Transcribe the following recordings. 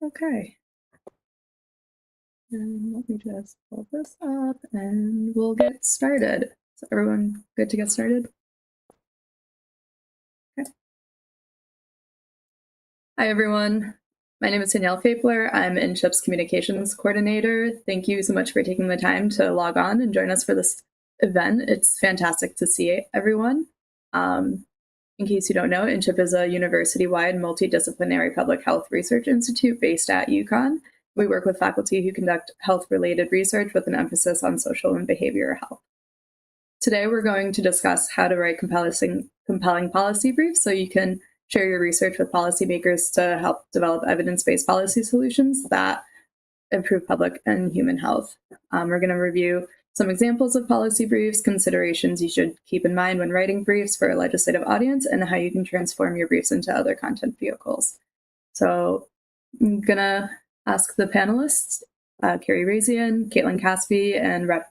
Okay. And let me just pull this up and we'll get started. Is everyone good to get started? Okay. Hi, everyone. My name is Danielle Fapler. I'm InCHIP's communications coordinator. Thank you so much for taking the time to log on and join us for this event. It's fantastic to see everyone. In case you don't know, InCHIP is a university-wide multidisciplinary public health research institute based at UConn. We work with faculty who conduct health-related research with an emphasis on social and behavioral health. Today, we're going to discuss how to write compelling policy briefs so you can share your research with policymakers to help develop evidence-based policy solutions that improve public and human health. We're going to review some examples of policy briefs, considerations you should keep in mind when writing briefs for a legislative audience, and how you can transform your briefs into other content vehicles. So I'm going to ask the panelists, Kerri Raissian, Caspi, and Rep.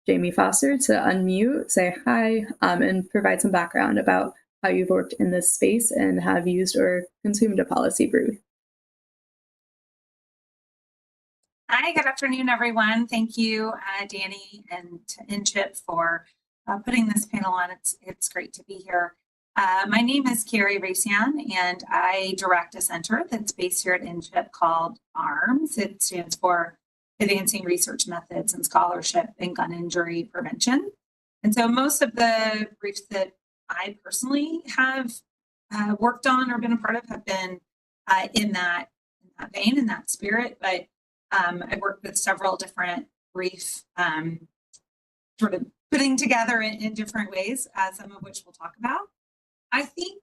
Jaime Foster to unmute, say hi, and provide some background about how you've worked in this space and have used or consumed a policy brief. Hi, good afternoon, everyone. Thank you, Danny and InCHIP for putting this panel on. It's great to be here. My name is Kerri Raissian, and I direct a center that's based here at InCHIP called ARMS. It stands for Advancing Research Methods and Scholarship in Gun Injury Prevention. And so most of the briefs that I personally have worked on or been a part of have been in that vein, in that spirit, but I worked with several different brief sort of putting together in different ways, some of which we'll talk about. I think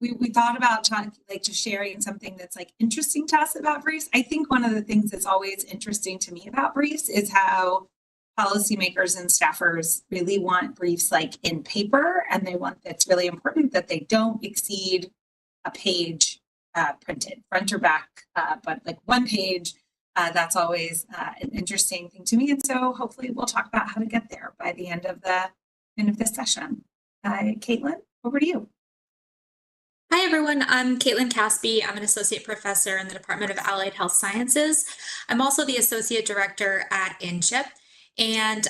we thought about just sharing something that's like interesting to us about briefs. I think one of the things that's always interesting to me about briefs is how policymakers and staffers really want briefs like in paper, and they want that's really important that they don't exceed a page printed, front or back, but like one page. That's always an interesting thing to me, and so hopefully we'll talk about how to get there by the end of this session. Caitlin, over to you. Hi, everyone. I'm Caitlin Caspi. I'm an associate professor in the Department of Allied Health Sciences. I'm also the associate director at InCHIP. And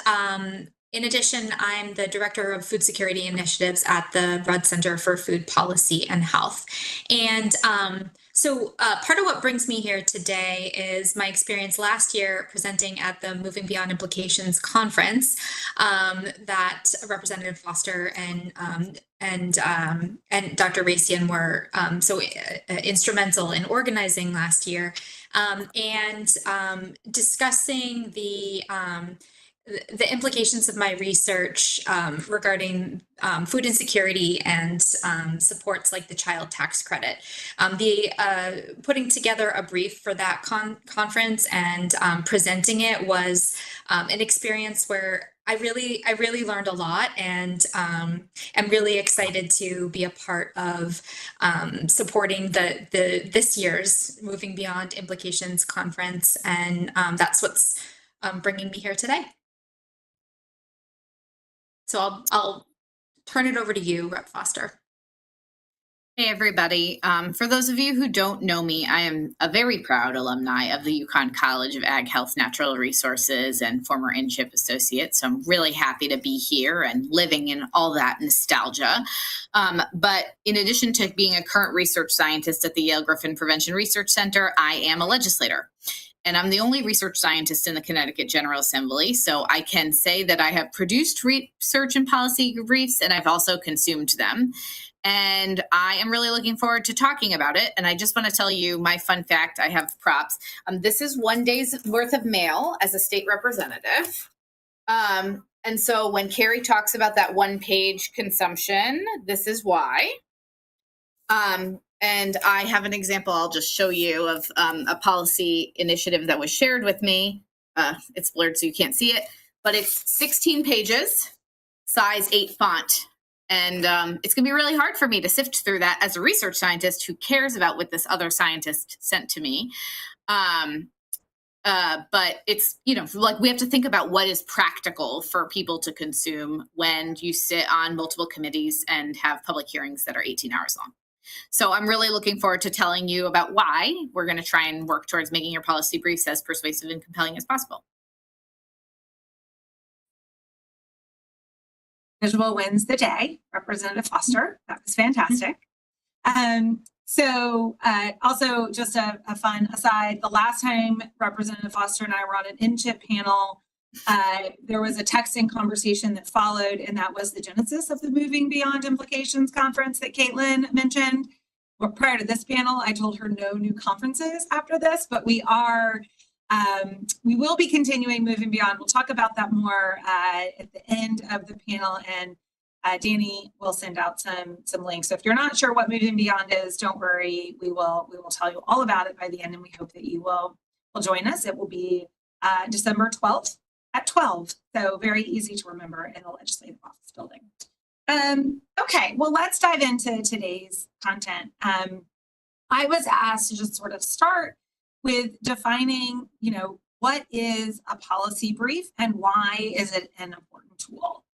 in addition, I'm the director of food security initiatives at the Rudd Center for Food Policy and Health. And so part of what brings me here today is my experience last year presenting at the Moving Beyond Implications conference that Representative Foster and Dr. Raissian were so instrumental in organizing last year, and discussing the implications of my research regarding food insecurity and supports like the child tax credit. Putting together a brief for that conference and presenting it was an experience where I really learned a lot, and am really excited to be a part of supporting this year's Moving Beyond Implications conference, and that's what's bringing me here today. So I'll turn it over to you, Rep. Foster. Hey, everybody. For those of you who don't know me, I am a very proud alumni of the UConn College of Ag Health Natural Resources and former InCHIP associate. So I'm really happy to be here and living in all that nostalgia. But in addition to being a current research scientist at the Yale Griffin Prevention Research Center, I am a legislator. And I'm the only research scientist in the Connecticut General Assembly, so I can say that I have produced research and policy briefs, and I've also consumed them. And I am really looking forward to talking about it. And I just want to tell you my fun fact. I have props. This is 1 day's worth of mail as a state representative. And so when Kerri talks about that 1-page consumption, this is why. And I have an example I'll just show you of a policy initiative that was shared with me. It's blurred so you can't see it, but it's 16 pages, size 8 font. And it's going to be really hard for me to sift through that as a research scientist who cares about what this other scientist sent to me. But it's, like we have to think about what is practical for people to consume when you sit on multiple committees and have public hearings that are 18 hours long. So I'm really looking forward to telling you about why we're going to try and work towards making your policy briefs as persuasive and compelling as possible. Visual wins the day, Representative Foster. That was fantastic. Also just a fun aside, the last time Representative Foster and I were on an InCHIP panel, there was a texting conversation that followed, and that was the genesis of the Moving Beyond Implications conference that Caitlin mentioned. Well, prior to this panel, I told her no new conferences after this, but we will be continuing Moving Beyond. We'll talk about that more at the end of the panel, and Danny will send out some links. So if you're not sure what Moving Beyond is, don't worry. We will tell you all about it by the end, and we hope that you will join us. It will be December 12th at 12. So very easy to remember in the Legislative Office building. Okay, well, let's dive into today's content. I was asked to just sort of start with defining, what is a policy brief and why is it an important tool?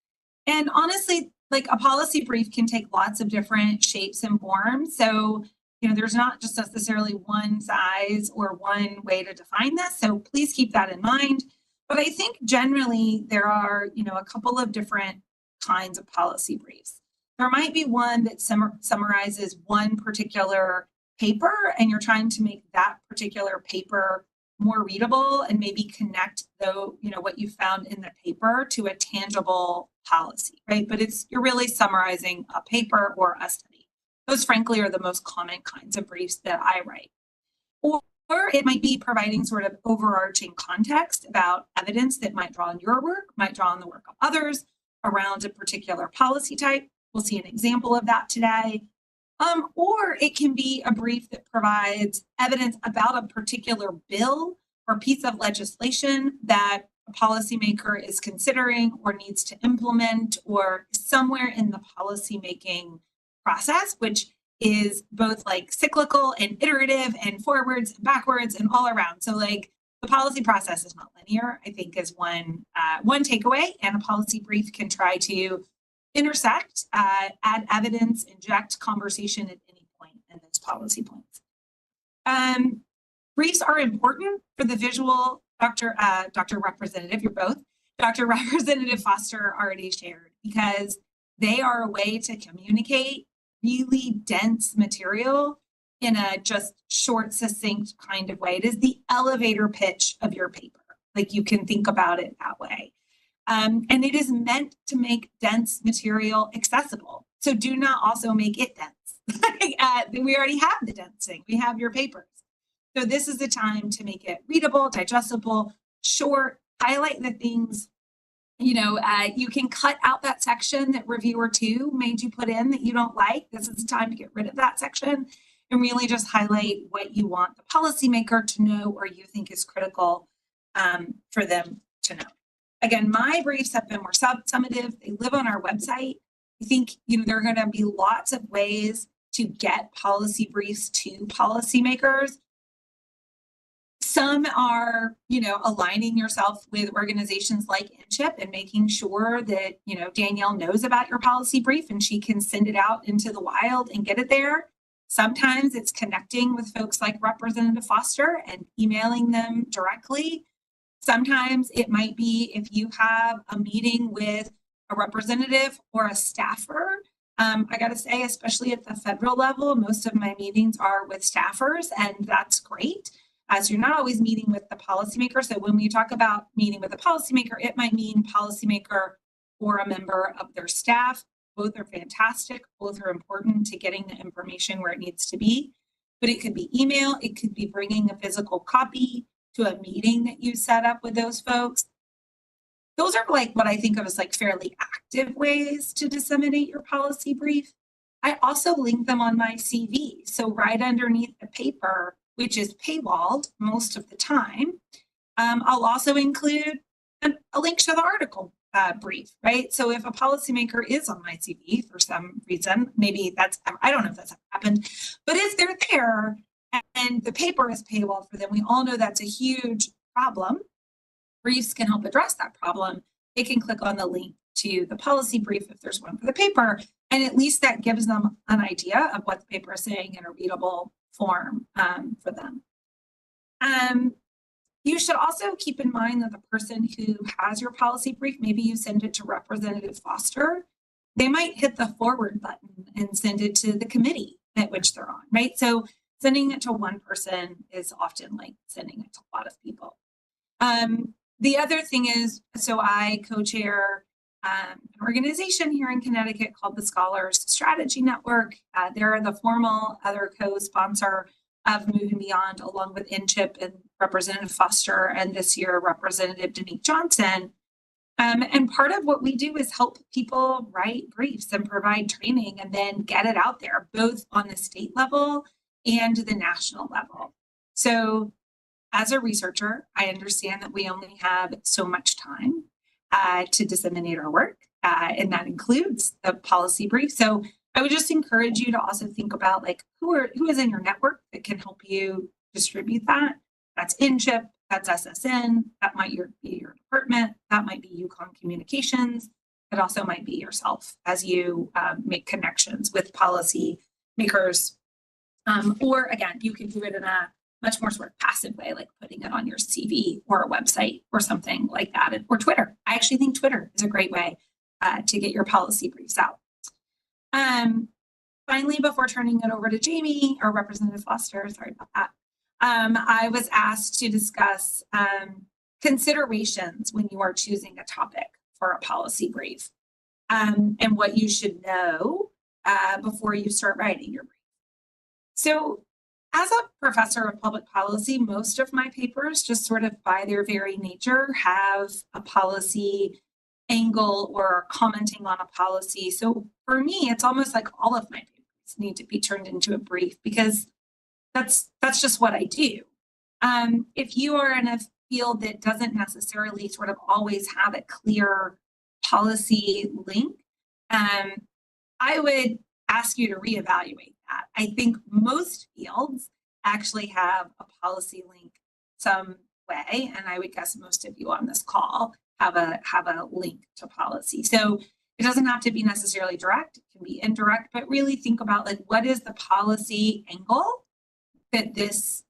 And honestly, like a policy brief can take lots of different shapes and forms. So, there's not just necessarily one size or one way to define this. So please keep that in mind. But I think generally there are, a couple of different kinds of policy briefs. There might be one that summarizes one particular paper, and you're trying to make that particular paper more readable and maybe connect what you found in the paper to a tangible policy, right? But you're really summarizing a paper or a study. Those frankly are the most common kinds of briefs that I write. Or it might be providing sort of overarching context about evidence that might draw on your work, might draw on the work of others around a particular policy type. We'll see an example of that today. Or it can be a brief that provides evidence about a particular bill or piece of legislation that a policymaker is considering or needs to implement, or somewhere in the policymaking process, which is both like cyclical and iterative and forwards and backwards and all around. So like the policy process is not linear, I think, is one takeaway, and a policy brief can try to intersect, add evidence, inject conversation at any point in those policy points. Briefs are important for the visual. Dr. Representative, you're both. Dr. Representative Foster already shared, because they are a way to communicate really dense material in a just short, succinct kind of way. It is the elevator pitch of your paper. Like, you can think about it that way. And it is meant to make dense material accessible. So do not also make it dense. We already have the dense thing. We have your papers. So this is the time to make it readable, digestible, short, highlight the things. You can cut out that section that reviewer 2 made you put in that you don't like. This is the time to get rid of that section and really just highlight what you want the policymaker to know or you think is critical for them to know. Again, my briefs have been more summative. They live on our website. I think there are going to be lots of ways to get policy briefs to policymakers. Some are, aligning yourself with organizations like InCHIP and making sure that, Danielle knows about your policy brief and she can send it out into the wild and get it there. Sometimes it's connecting with folks like Representative Foster and emailing them directly. Sometimes it might be if you have a meeting with a representative or a staffer. I got to say, especially at the federal level, most of my meetings are with staffers, and that's great. So you're not always meeting with the policymaker. So when we talk about meeting with a policymaker, it might mean policymaker or a member of their staff. Both are fantastic. Both are important to getting the information where it needs to be. But it could be email. It could be bringing a physical copy to a meeting that you set up with those folks. Those are like what I think of as like fairly active ways to disseminate your policy brief. I also link them on my CV. So right underneath the paper, which is paywalled most of the time, I'll also include a link to the article brief, right? So if a policymaker is on my CV for some reason, maybe I don't know if that's happened, but if they're there and the paper is paywalled for them, we all know that's a huge problem. Briefs can help address that problem. They can click on the link to the policy brief if there's one for the paper. And at least that gives them an idea of what the paper is saying in a readable form for them. You should also keep in mind that the person who has your policy brief, maybe you send it to Representative Foster, they might hit the forward button and send it to the committee at which they're on, right? So sending it to one person is often like sending it to a lot of people. The other thing is, so I co-chair an organization here in Connecticut called the Scholars Strategy Network. They're the formal other co-sponsor of Move and Beyond, along with InCHIP and Representative Foster, and this year Representative Denise Johnson. And part of what we do is help people write briefs and provide training and then get it out there, both on the state level and the national level. So as a researcher, I understand that we only have so much time to disseminate our work, and that includes the policy brief. So I would just encourage you to also think about like who is in your network that can help you distribute that. That's InCHIP, that's SSN, that might be your department, that might be UConn Communications. It also might be yourself as you make connections with policy makers. Or again, you can do it in a much more sort of passive way, like putting it on your CV or a website or something like that, or Twitter. I actually think Twitter is a great way to get your policy briefs out. Finally, before turning it over to Jaime or Representative Foster, sorry about that, I was asked to discuss considerations when you are choosing a topic for a policy brief, and what you should know before you start writing your brief. So as a professor of public policy, most of my papers, just sort of by their very nature, have a policy angle or commenting on a policy. So for me, it's almost like all of my papers need to be turned into a brief, because that's just what I do. If you are in a field that doesn't necessarily sort of always have a clear policy link, I would ask you to reevaluate that. I think most fields actually have a policy link some way, and I would guess most of you on this call have a link to policy. So it doesn't have to be necessarily direct, it can be indirect, but really think about like, what is the policy angle that this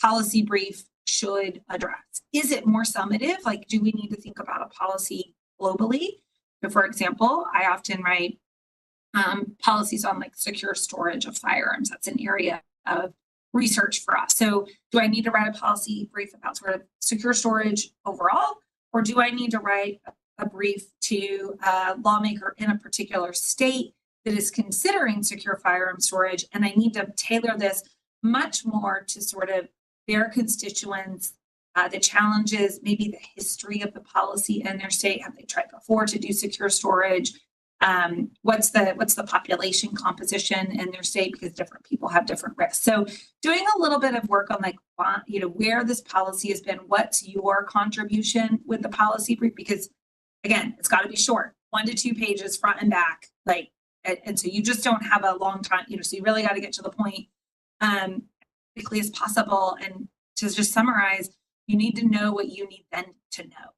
policy brief should address? Is it more summative? Like, do we need to think about a policy globally? So for example, I often write policies on like secure storage of firearms. That's an area of research for us. So do I need to write a policy brief about sort of secure storage overall? Or do I need to write a brief to a lawmaker in a particular state that is considering secure firearm storage? And I need to tailor this much more to sort of their constituents, the challenges, maybe the history of the policy in their state. Have they tried before to do secure storage? What's the population composition in their state, because different people have different risks. So doing a little bit of work on like, where this policy has been, what's your contribution with the policy brief? Because again, it's got to be short, 1 to 2 pages front and back, like, and so you just don't have a long time, so you really got to get to the point quickly as possible. And to just summarize, you need to know what you need them to know.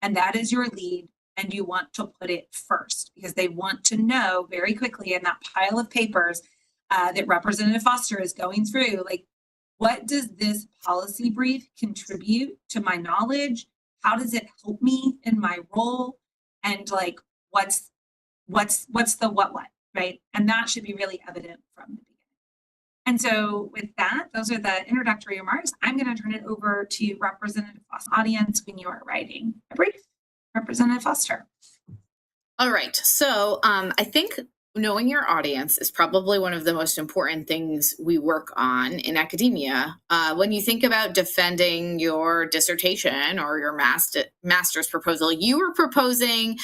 And that is your lead. And you want to put it first, because they want to know very quickly in that pile of papers that Representative Foster is going through, like, what does this policy brief contribute to my knowledge? How does it help me in my role? And like, what's the what, right? And that should be really evident from the beginning. And so with that, those are the introductory remarks. I'm going to turn it over to Representative Foster's audience when you are writing a brief. Representative Foster. All right. So I think knowing your audience is probably one of the most important things we work on in academia. When you think about defending your dissertation or your master's proposal, you were proposing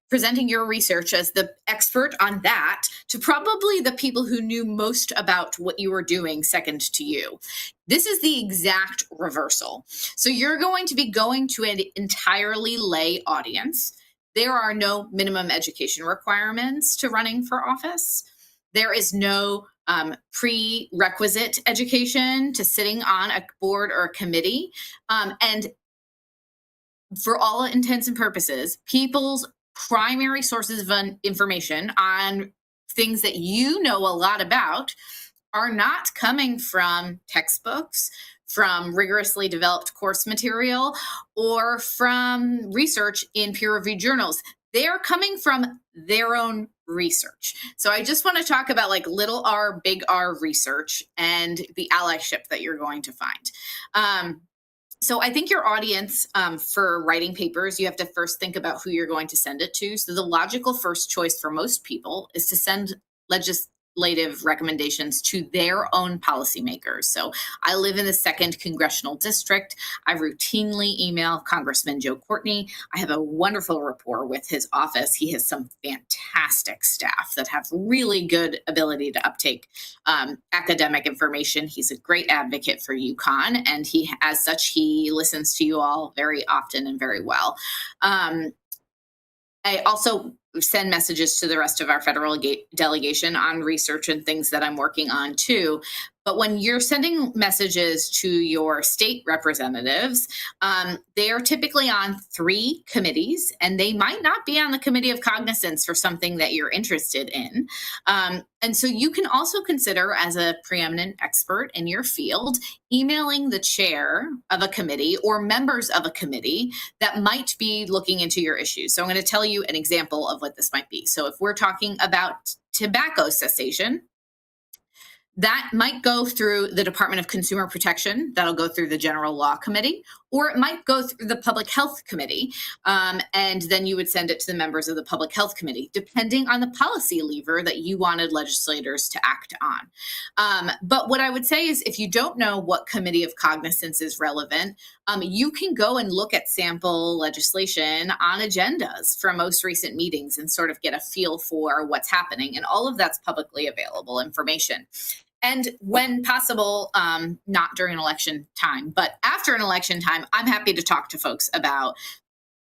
presenting your research as the expert on that to probably the people who knew most about what you were doing second to you. This is the exact reversal. So you're going to be going to an entirely lay audience. There are no minimum education requirements to running for office. There is no prerequisite education to sitting on a board or a committee. And for all intents and purposes, people's primary sources of information on things that you know a lot about are not coming from textbooks, from rigorously developed course material, or from research in peer-reviewed journals. They're coming from their own research. So I just want to talk about like little r, big R research and the allyship that you're going to find. So I think your audience for writing papers, you have to first think about who you're going to send it to. So the logical first choice for most people is to send legislative recommendations to their own policymakers. So I live in the 2nd Congressional District. I routinely email Congressman Joe Courtney. I have a wonderful rapport with his office. He has some fantastic staff that have really good ability to uptake academic information. He's a great advocate for UConn, and as such, he listens to you all very often and very well. I also send messages to the rest of our federal delegation on research and things that I'm working on too. But when you're sending messages to your state representatives, they are typically on 3 committees, and they might not be on the Committee of Cognizance for something that you're interested in. And so you can also consider, as a preeminent expert in your field, emailing the chair of a committee or members of a committee that might be looking into your issues. So I'm going to tell you an example of what this might be. So if we're talking about tobacco cessation, that might go through the Department of Consumer Protection. That'll go through the General Law Committee, or it might go through the Public Health Committee. And then you would send it to the members of the Public Health Committee, depending on the policy lever that you wanted legislators to act on. But what I would say is, if you don't know what Committee of Cognizance is relevant, you can go and look at sample legislation on agendas from most recent meetings and sort of get a feel for what's happening. And all of that's publicly available information. And when possible, not during election time, but after an election time, I'm happy to talk to folks about,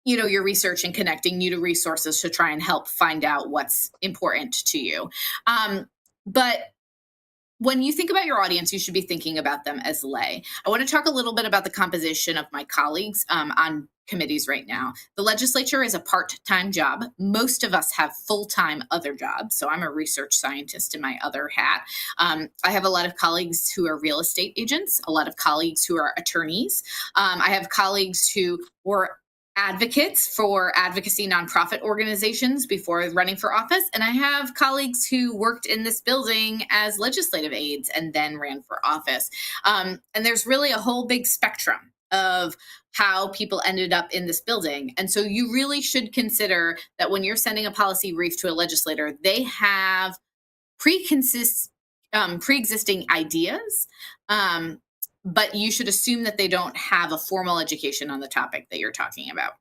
your research and connecting you to resources to try and help find out what's important to you. But when you think about your audience, you should be thinking about them as lay. I want to talk a little bit about the composition of my colleagues on committees right now. The legislature is a part-time job. Most of us have full-time other jobs. So I'm a research scientist in my other hat. I have a lot of colleagues who are real estate agents, a lot of colleagues who are attorneys. I have colleagues who were advocates for advocacy nonprofit organizations before running for office. And I have colleagues who worked in this building as legislative aides and then ran for office. And there's really a whole big spectrum of how people ended up in this building. And so you really should consider that when you're sending a policy brief to a legislator, they have pre-existing ideas, but you should assume that they don't have a formal education on the topic that you're talking about.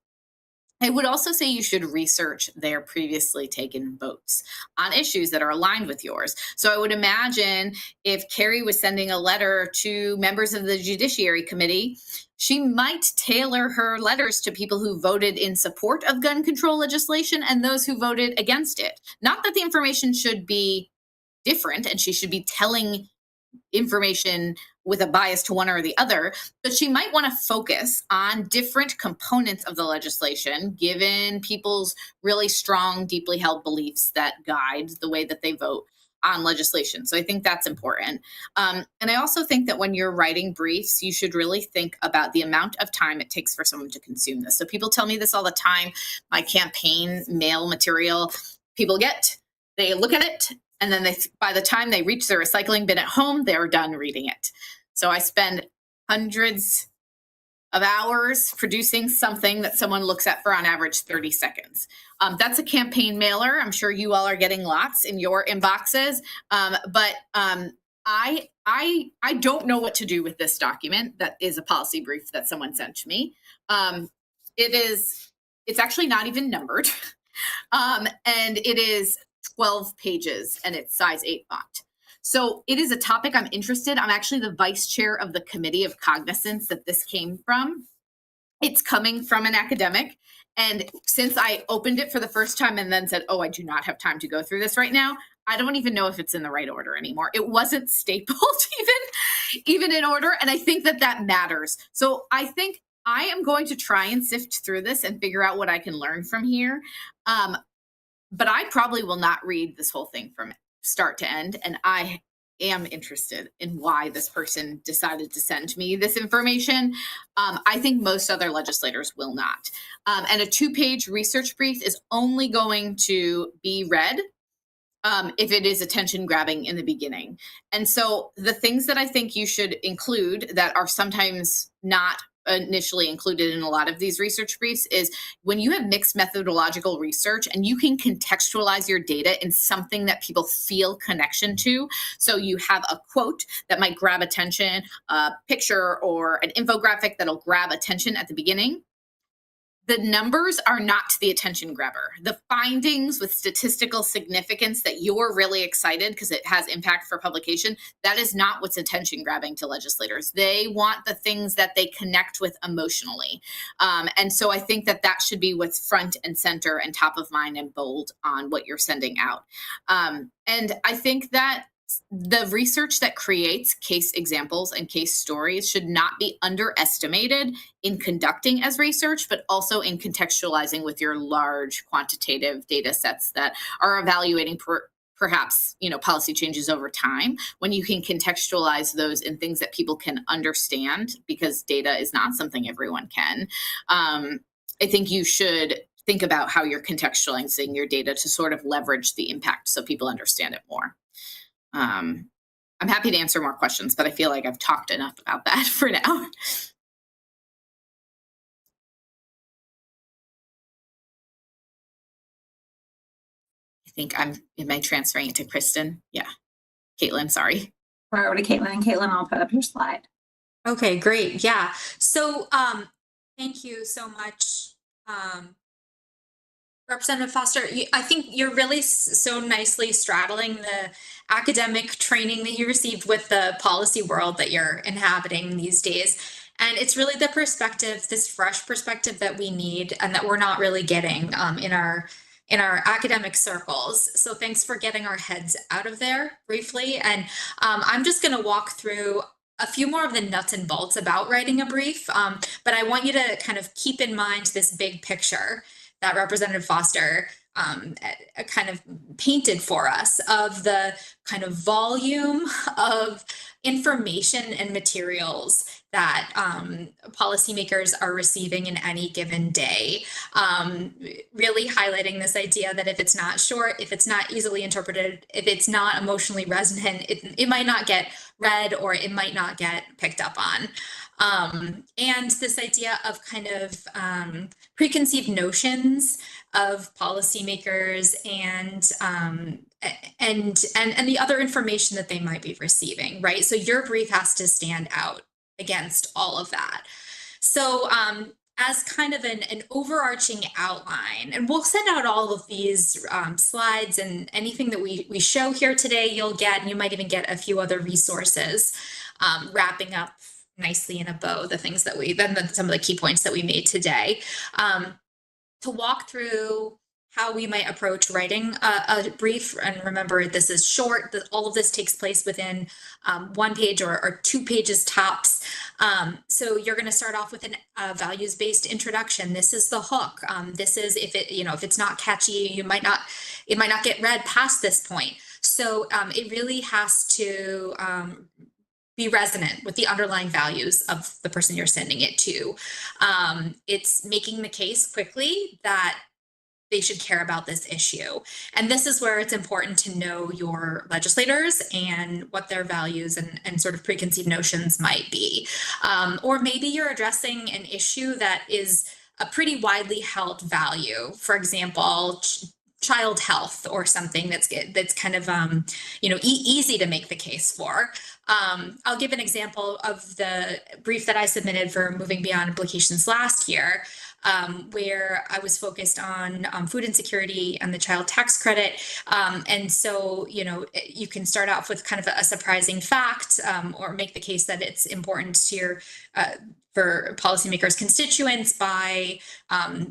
I would also say you should research their previously taken votes on issues that are aligned with yours. So I would imagine if Kerri was sending a letter to members of the Judiciary Committee, she might tailor her letters to people who voted in support of gun control legislation and those who voted against it. Not that the information should be different and she should be telling information with a bias to one or the other, but she might want to focus on different components of the legislation, given people's really strong, deeply held beliefs that guide the way that they vote on legislation. So I think that's important. And I also think that when you're writing briefs, you should really think about the amount of time it takes for someone to consume this. So people tell me this all the time. My campaign mail material, they look at it, and then by the time they reach their recycling bin at home, they're done reading it. So I spend hundreds of hours producing something that someone looks at for on average 30 seconds. That's a campaign mailer. I'm sure you all are getting lots in your inboxes. But I don't know what to do with this document that is a policy brief that someone sent to me. It's actually not even numbered. And it is 12 pages and it's size 8 font. So it is a topic I'm interested. I'm actually the vice chair of the Committee of Cognizance that this came from. It's coming from an academic. And since I opened it for the first time and then said, I do not have time to go through this right now, I don't even know if it's in the right order anymore. It wasn't stapled even in order. And I think that matters. So I think I am going to try and sift through this and figure out what I can learn from here. But I probably will not read this whole thing from start to end. And I am interested in why this person decided to send me this information. I think most other legislators will not. And a 2-page research brief is only going to be read if it is attention grabbing in the beginning. And so the things that I think you should include that are sometimes not initially included in a lot of these research briefs is when you have mixed methodological research and you can contextualize your data in something that people feel connection to. So you have a quote that might grab attention, a picture or an infographic that'll grab attention at the beginning. The numbers are not the attention grabber. The findings with statistical significance that you're really excited because it has impact for publication, that is not what's attention grabbing to legislators. They want the things that they connect with emotionally. And so I think that that should be what's front and center and top of mind and bold on what you're sending out. And I think that the research that creates case examples and case stories should not be underestimated in conducting as research, but also in contextualizing with your large quantitative data sets that are evaluating perhaps, policy changes over time, when you can contextualize those in things that people can understand, because data is not something everyone can. I think you should think about how you're contextualizing your data to sort of leverage the impact so people understand it more. I'm happy to answer more questions, but I feel like I've talked enough about that for now. I think am I transferring it to Kristen? Yeah. Caitlin, sorry. We're over to Caitlin, and Caitlin, I'll put up your slide. Okay, great. Yeah. So thank you so much, Representative Foster. I think you're really so nicely straddling the academic training that you received with the policy world that you're inhabiting these days. And it's really the perspective, this fresh perspective that we need and that we're not really getting in our academic circles. So thanks for getting our heads out of there briefly. And I'm just going to walk through a few more of the nuts and bolts about writing a brief. But I want you to kind of keep in mind this big picture that Representative Foster kind of painted for us of the kind of volume of information and materials that policymakers are receiving in any given day, really highlighting this idea that if it's not short, if it's not easily interpreted, if it's not emotionally resonant, it might not get read or it might not get picked up on. And this idea of kind of preconceived notions of policymakers and the other information that they might be receiving, right? So your brief has to stand out against all of that. So as kind of an overarching outline, and we'll send out all of these slides and anything that we show here today, you'll get, and you might even get a few other resources wrapping up nicely in a bow the things that some of the key points that we made today, to walk through how we might approach writing a brief. And remember, this is short, all of this takes place within 1 page or 2 pages tops. So you're going to start off with a values-based introduction. This is the hook. This is, if it's not catchy, it might not get read past this point. So it really has to be resonant with the underlying values of the person you're sending it to. It's making the case quickly that they should care about this issue. And this is where it's important to know your legislators and what their values and sort of preconceived notions might be. Or maybe you're addressing an issue that is a pretty widely held value. For example, child health or something that's kind of easy to make the case for. I'll give an example of the brief that I submitted for Moving Beyond Implications last year, where I was focused on food insecurity and the child tax credit. And so, you can start off with kind of a surprising fact, or make the case that it's important to for policymakers' constituents by,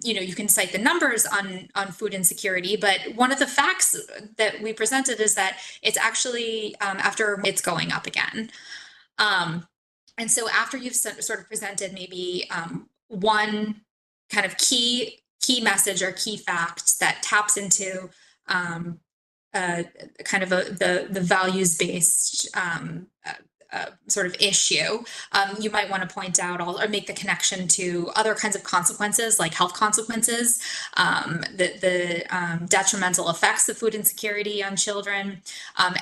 you can cite the numbers on food insecurity, but one of the facts that we presented is that it's actually after it's going up again. And so after you've sort of presented maybe one kind of key message or key fact that taps into kind of the values-based sort of issue, you might want to point out or make the connection to other kinds of consequences, like health consequences, the detrimental effects of food insecurity on children,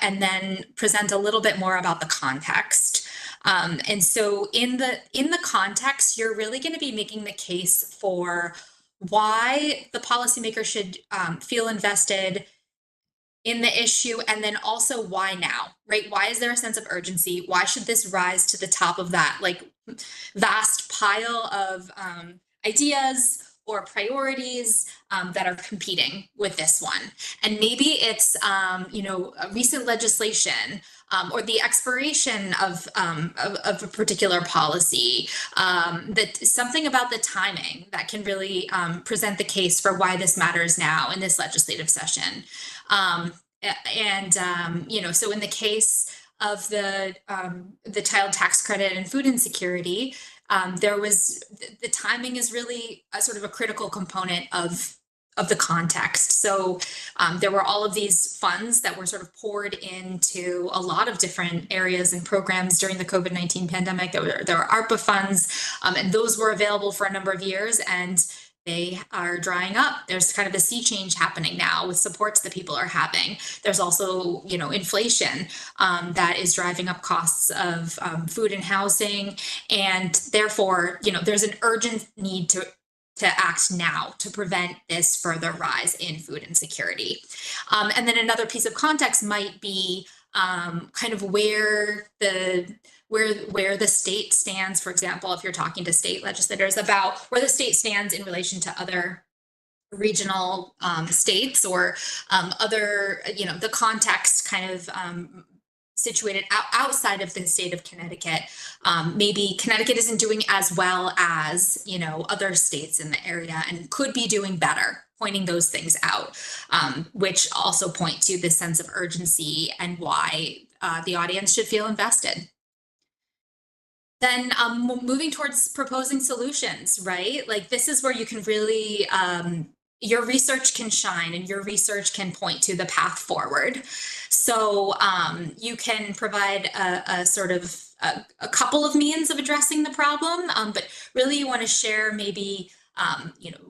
and then present a little bit more about the context. And so in the context, you're really going to be making the case for why the policymaker should feel invested in the issue, and then also why now, right? Why is there a sense of urgency? Why should this rise to the top of that like vast pile of ideas or priorities that are competing with this one? And maybe it's a recent legislation or the expiration of a particular policy, that something about the timing that can really present the case for why this matters now in this legislative session. So in the case of the child tax credit and food insecurity, the timing is really a sort of a critical component of the context. So there were all of these funds that were sort of poured into a lot of different areas and programs during the COVID-19 pandemic. There were ARPA funds, and those were available for a number of years, and they are drying up. There's kind of a sea change happening now with supports that people are having. There's also, inflation that is driving up costs of food and housing. And therefore, there's an urgent need to act now to prevent this further rise in food insecurity. And then another piece of context might be kind of where the state stands, for example, if you're talking to state legislators about where the state stands in relation to other regional states or other, the context kind of situated outside of the state of Connecticut. Maybe Connecticut isn't doing as well as, other states in the area and could be doing better, pointing those things out, which also point to this sense of urgency and why the audience should feel invested. Then moving towards proposing solutions, right? Like this is where you can really, your research can shine and your research can point to the path forward. So you can provide a sort of a couple of means of addressing the problem, but really you want to share maybe,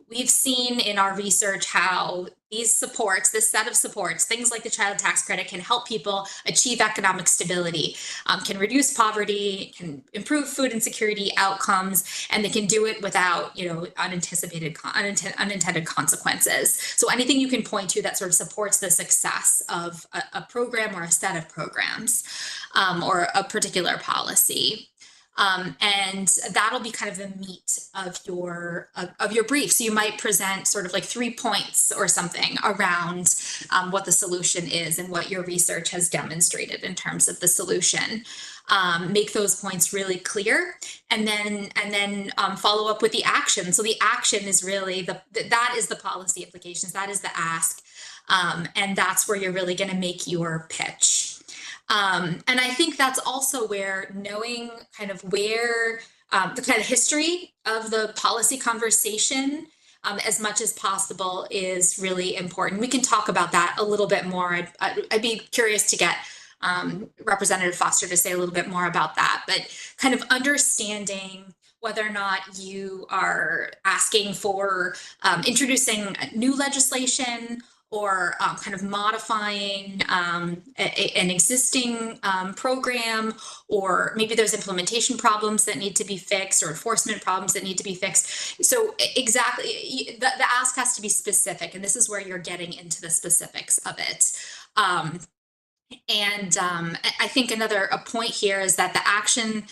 we've seen in our research how these supports, this set of supports, things like the child tax credit can help people achieve economic stability, can reduce poverty, can improve food insecurity outcomes, and they can do it without, unintended consequences. So anything you can point to that sort of supports the success of a program or a set of programs or a particular policy. And that'll be kind of the meat of your brief. So you might present sort of like 3 points or something around what the solution is and what your research has demonstrated in terms of the solution. Make those points really clear, and then follow up with the action. So the action is really that is the policy implications. That is the ask, and that's where you're really going to make your pitch. And I think that's also where knowing kind of where the kind of history of the policy conversation as much as possible is really important. We can talk about that a little bit more. I'd be curious to get Representative Foster to say a little bit more about that, but kind of understanding whether or not you are asking for introducing new legislation or kind of modifying an existing program, or maybe there's implementation problems that need to be fixed or enforcement problems that need to be fixed. So exactly, the ask has to be specific, and this is where you're getting into the specifics of it. I think a point here is that the action,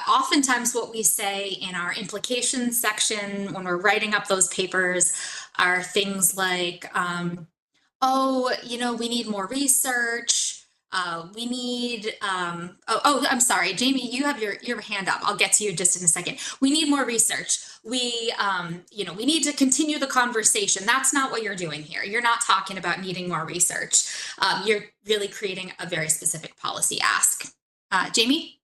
oftentimes what we say in our implications section when we're writing up those papers are things like, we need more research. We need, I'm sorry, Jaime, you have your hand up. I'll get to you just in a second. We need more research. We need to continue the conversation. That's not what you're doing here. You're not talking about needing more research. You're really creating a very specific policy ask. Jaime?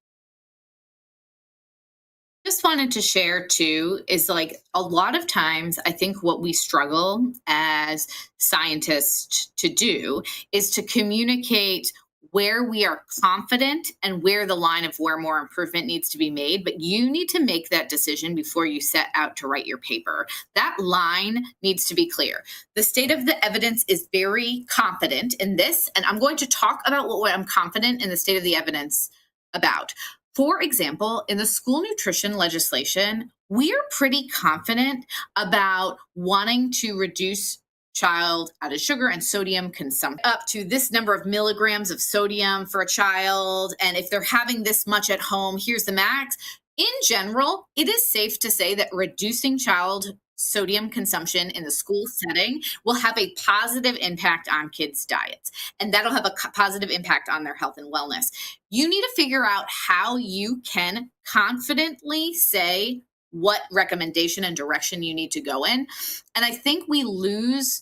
Just wanted to share too is like a lot of times I think what we struggle as scientists to do is to communicate where we are confident and where the line of where more improvement needs to be made. But you need to make that decision before you set out to write your paper. That line needs to be clear. The state of the evidence is very confident in this, and I'm going to talk about what I'm confident in the state of the evidence about. For example, in the school nutrition legislation, we're pretty confident about wanting to reduce child added sugar and sodium consumption up to this number of milligrams of sodium for a child. And if they're having this much at home, here's the max. In general, it is safe to say that reducing child sodium consumption in the school setting will have a positive impact on kids' diets, and that'll have a positive impact on their health and wellness. You need to figure out how you can confidently say what recommendation and direction you need to go in. And I think we lose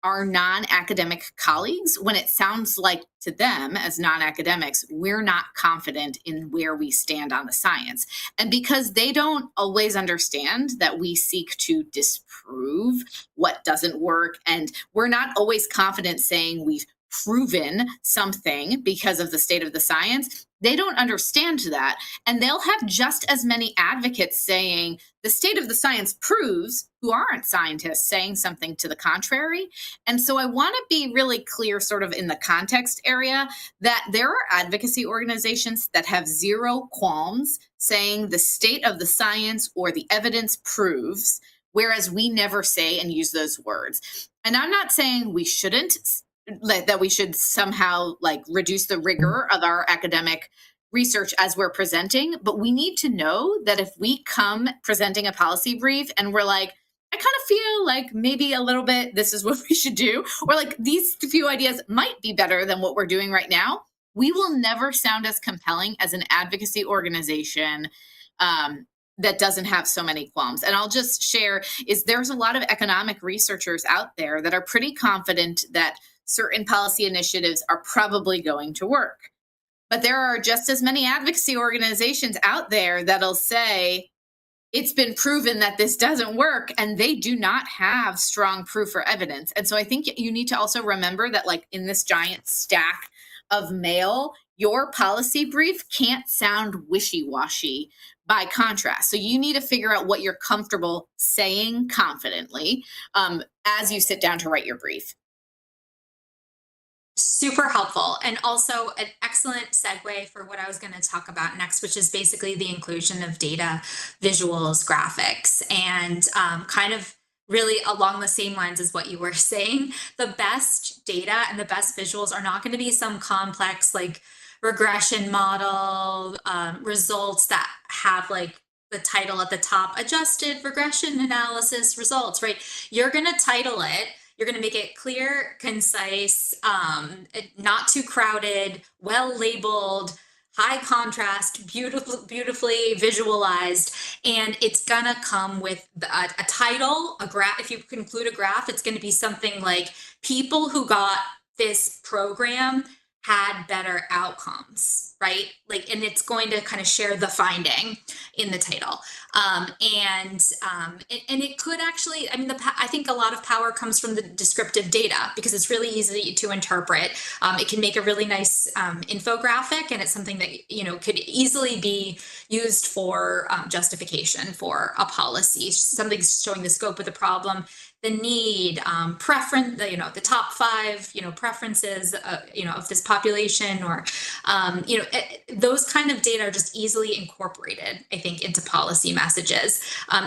our non-academic colleagues when it sounds like to them as non-academics, we're not confident in where we stand on the science. And because they don't always understand that we seek to disprove what doesn't work, and we're not always confident saying we've proven something because of the state of the science, they don't understand that. And they'll have just as many advocates saying the state of the science proves, who aren't scientists, saying something to the contrary. And so I want to be really clear sort of in the context area that there are advocacy organizations that have zero qualms saying the state of the science or the evidence proves, whereas we never say and use those words. And I'm not saying we shouldn't, that we should somehow like reduce the rigor of our academic research as we're presenting, but we need to know that if we come presenting a policy brief and we're like, I kind of feel like maybe a little bit this is what we should do, or like these few ideas might be better than what we're doing right now, we will never sound as compelling as an advocacy organization that doesn't have so many qualms. And I'll just share is there's a lot of economic researchers out there that are pretty confident that certain policy initiatives are probably going to work. But there are just as many advocacy organizations out there that'll say, it's been proven that this doesn't work, and they do not have strong proof or evidence. And so I think you need to also remember that like in this giant stack of mail, your policy brief can't sound wishy-washy by contrast. So you need to figure out what you're comfortable saying confidently as you sit down to write your brief. Super helpful, and also an excellent segue for what I was going to talk about next, which is basically the inclusion of data, visuals, graphics, and kind of really along the same lines as what you were saying. The best data and the best visuals are not going to be some complex like regression model results that have like the title at the top, adjusted regression analysis results, right? You're going to title it. You're going to make it clear, concise, not too crowded, well labeled, high contrast, beautifully visualized, and it's going to come with a title, a graph. If you include a graph, it's going to be something like people who got this program had better outcomes, right? Like, and it's going to kind of share the finding in the title. And it could actually, I mean, I think a lot of power comes from the descriptive data because it's really easy to interpret. It can make a really nice infographic, and it's something that, you know, could easily be used for justification for a policy. Something's showing the scope of the problem, the need, preference, you know, the top 5, you know, preferences, you know, of this population, or, you know, those kind of data are just easily incorporated, I think, into policy messages,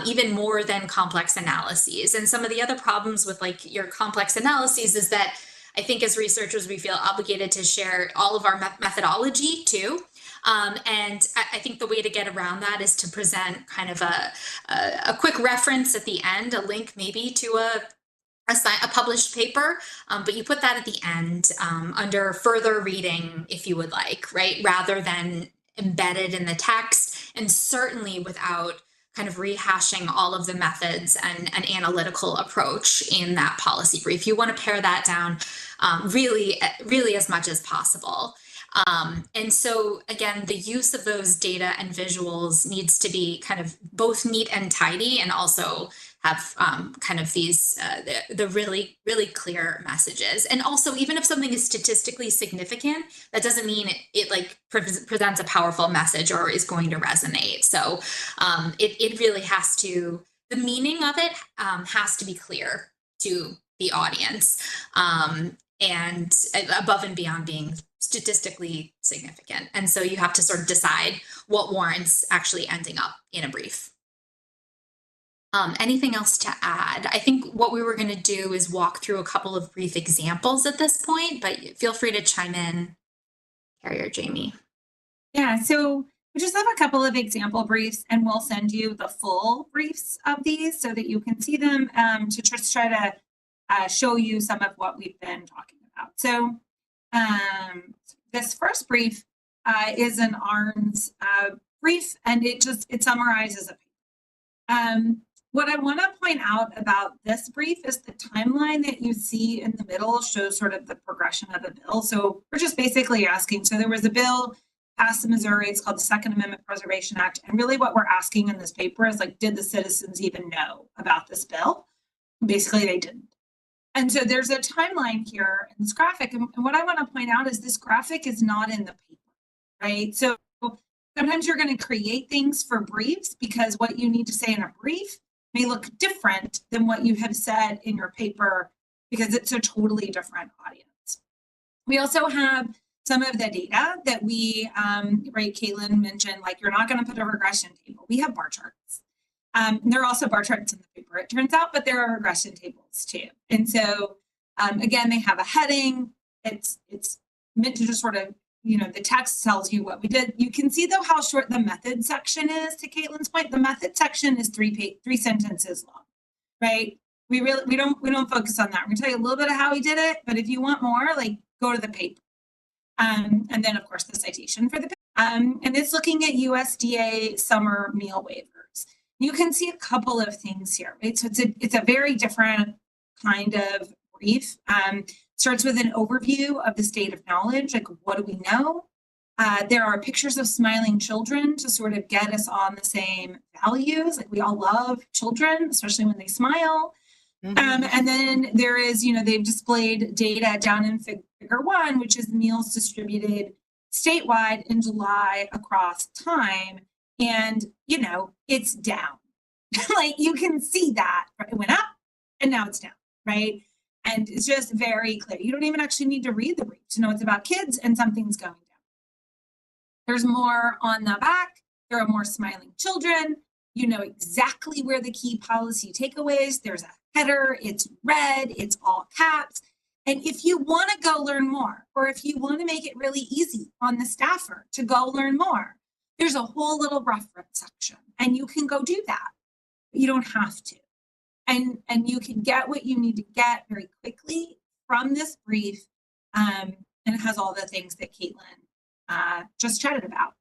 even more than complex analyses. And some of the other problems with like your complex analyses is that I think as researchers, we feel obligated to share all of our methodology too. And I think the way to get around that is to present kind of a quick reference at the end, a link maybe to a published paper, but you put that at the end under further reading if you would like, right? Rather than embedded in the text, and certainly without kind of rehashing all of the methods and an analytical approach in that policy brief. You want to pare that down really as much as possible. And so again, the use of those data and visuals needs to be kind of both neat and tidy, and also have kind of these the really, really clear messages. And also, even if something is statistically significant, that doesn't mean it like presents a powerful message or is going to resonate. So it really has to, the meaning of it has to be clear to the audience, and above and beyond being statistically significant. And so you have to sort of decide what warrants actually ending up in a brief. Anything else to add? I think what we were going to do is walk through a couple of brief examples at this point, but feel free to chime in, Kerri or Jaime. Yeah, so we just have a couple of example briefs, and we'll send you the full briefs of these so that you can see them, to just try to show you some of what we've been talking about. So this first brief is an ARNS brief, and it summarizes a paper. What I want to point out about this brief is the timeline that you see in the middle shows sort of the progression of the bill. So we're just basically asking, so there was a bill passed in Missouri, it's called the Second Amendment Preservation Act. And really what we're asking in this paper is like, did the citizens even know about this bill? Basically, they didn't. And so there's a timeline here in this graphic. And what I want to point out is this graphic is not in the paper, right? So sometimes you're going to create things for briefs because what you need to say in a brief may look different than what you have said in your paper because it's a totally different audience. We also have some of the data that we, right, Caitlin mentioned, like you're not going to put a regression table. We have bar charts. There are also bar charts in the paper, it turns out, but there are regression tables too. And so, again, they have a heading. It's meant to just sort of, the text tells you what we did. You can see though how short the method section is. To Caitlin's point, the method section is three sentences long, right? We don't focus on that. We're gonna tell you a little bit of how we did it, but if you want more, like go to the paper. And then of course the citation for the paper. And it's looking at USDA summer meal waivers. You can see a couple of things here, right? So it's a very different kind of brief. Starts with an overview of the state of knowledge, like what do we know? There are pictures of smiling children to sort of get us on the same values. Like we all love children, especially when they smile. Mm-hmm. And then there is, they've displayed data down in figure 1, which is meals distributed statewide in July across time. And, it's down. Like you can see that it went up and now it's down, right? And it's just very clear. You don't even actually need to read the brief to know it's about kids and something's going down. There's more on the back. There are more smiling children. You know exactly where the key policy takeaways. There's a header. It's red. It's all caps. And if you want to go learn more, or if you want to make it really easy on the staffer to go learn more, there's a whole little reference section, and you can go do that. But you don't have to. And you can get what you need to get very quickly from this brief, and it has all the things that Caitlin just chatted about.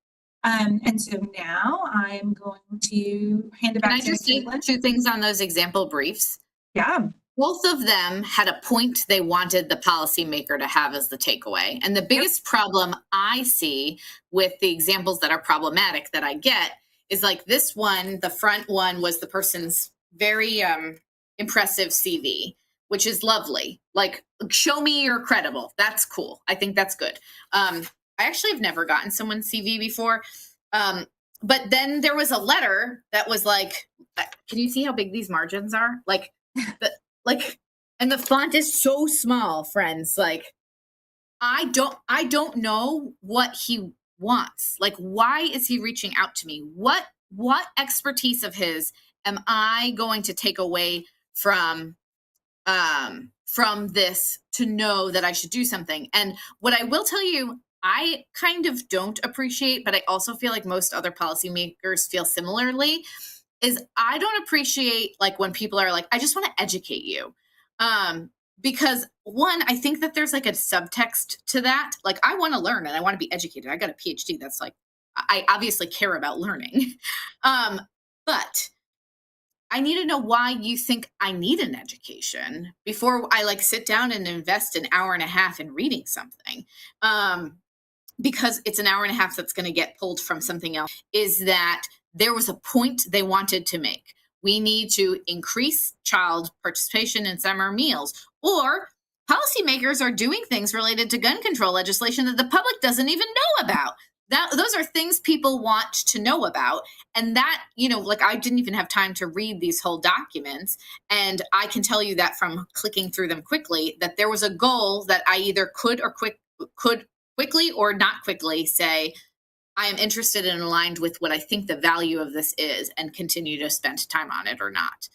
And so now I'm going to hand it back to Caitlin. Can I just say 2 things on those example briefs? Yeah. Both of them had a point they wanted the policymaker to have as the takeaway. And the biggest problem I see with the examples that are problematic that I get is like this one, the front one was the person's very impressive CV, which is lovely. Like, show me you're credible. That's cool. I think that's good. I actually have never gotten someone's CV before. But then there was a letter that was like, can you see how big these margins are? And the font is so small, friends. Like, I don't know what he wants. Like, why is he reaching out to me? What expertise of his am I going to take away from this to know that I should do something? And what I will tell you, I kind of don't appreciate, but I also feel like most other policymakers feel similarly, is I don't appreciate like when people are like, I just want to educate you. Because one, I think that there's like a subtext to that. Like, I want to learn and I want to be educated. I got a PhD. That's like, I obviously care about learning. But I need to know why you think I need an education before I like sit down and invest an hour and a half in reading something. because it's an hour and a half that's going to get pulled from something else, is that there was a point they wanted to make. We need to increase child participation in summer meals, or policymakers are doing things related to gun control legislation that the public doesn't even know about. Those are things people want to know about. And that, like, I didn't even have time to read these whole documents. And I can tell you that from clicking through them quickly, that there was a goal that I either could quickly or not quickly say, I am interested and aligned with what I think the value of this is, and continue to spend time on it or not.